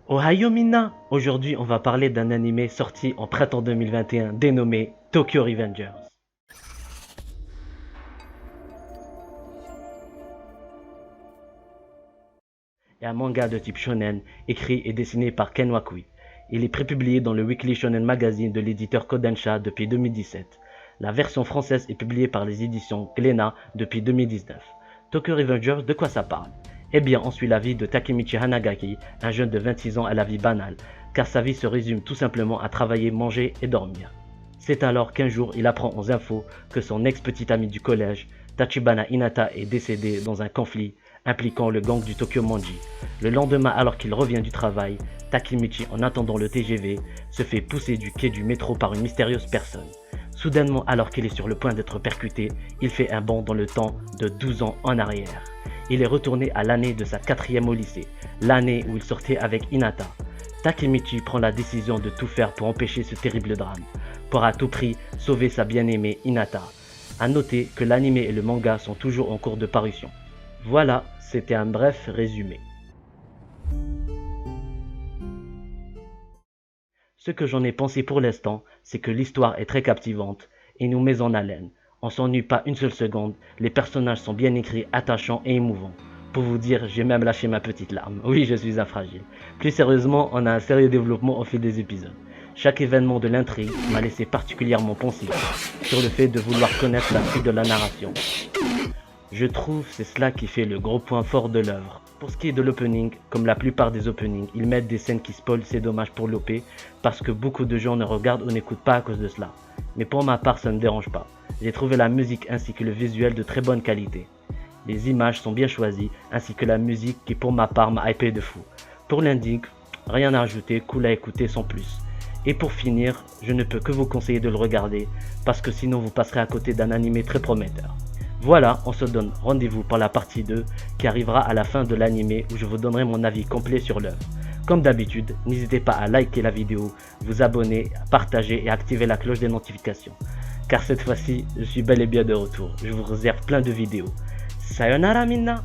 Ohio Minna! Aujourd'hui, on va parler d'un animé sorti en printemps 2021 dénommé Tokyo Revengers. Et un manga de type shonen, écrit et dessiné par Ken Wakui. Il est prépublié dans le Weekly Shonen Magazine de l'éditeur Kodansha depuis 2017. La version française est publiée par les éditions Glénat depuis 2019. Tokyo Revengers, de quoi ça parle? Eh bien, on suit la vie de Takemichi Hanagaki, un jeune de 26 ans à la vie banale, car sa vie se résume tout simplement à travailler, manger et dormir. C'est alors qu'un jour, il apprend aux infos que son ex-petit ami du collège, Tachibana Hinata, est décédé dans un conflit impliquant le gang du Tokyo Manji. Le lendemain, alors qu'il revient du travail, Takemichi, en attendant le TGV, se fait pousser du quai du métro par une mystérieuse personne. Soudainement, alors qu'il est sur le point d'être percuté, il fait un bond dans le temps de 12 ans en arrière. Il est retourné à l'année de sa 4e au lycée, l'année où il sortait avec Hinata. Takemichi prend la décision de tout faire pour empêcher ce terrible drame, pour à tout prix sauver sa bien-aimée Hinata. A noter que l'anime et le manga sont toujours en cours de parution. Voilà, c'était un bref résumé. Ce que j'en ai pensé pour l'instant, c'est que l'histoire est très captivante et nous met en haleine. On s'ennuie pas une seule seconde, les personnages sont bien écrits, attachants et émouvants. Pour vous dire, j'ai même lâché ma petite larme. Oui, je suis un fragile. Plus sérieusement, on a un sérieux développement au fil des épisodes. Chaque événement de l'intrigue m'a laissé particulièrement pensif sur le fait de vouloir connaître la suite de la narration. Je trouve c'est cela qui fait le gros point fort de l'œuvre. Pour ce qui est de l'opening, comme la plupart des openings, ils mettent des scènes qui spoilent, c'est dommage pour l'OP, parce que beaucoup de gens ne regardent ou n'écoutent pas à cause de cela. Mais pour ma part, ça ne me dérange pas. J'ai trouvé la musique ainsi que le visuel de très bonne qualité. Les images sont bien choisies, ainsi que la musique qui pour ma part m'a hypé de fou. Pour l'ending, rien à ajouter, cool à écouter sans plus. Et pour finir, je ne peux que vous conseiller de le regarder, parce que sinon vous passerez à côté d'un animé très prometteur. Voilà, on se donne rendez-vous pour la partie 2 qui arrivera à la fin de l'animé où je vous donnerai mon avis complet sur l'œuvre. Comme d'habitude, n'hésitez pas à liker la vidéo, vous abonner, partager et activer la cloche des notifications. Car cette fois-ci, je suis bel et bien de retour. Je vous réserve plein de vidéos. Sayonara minna!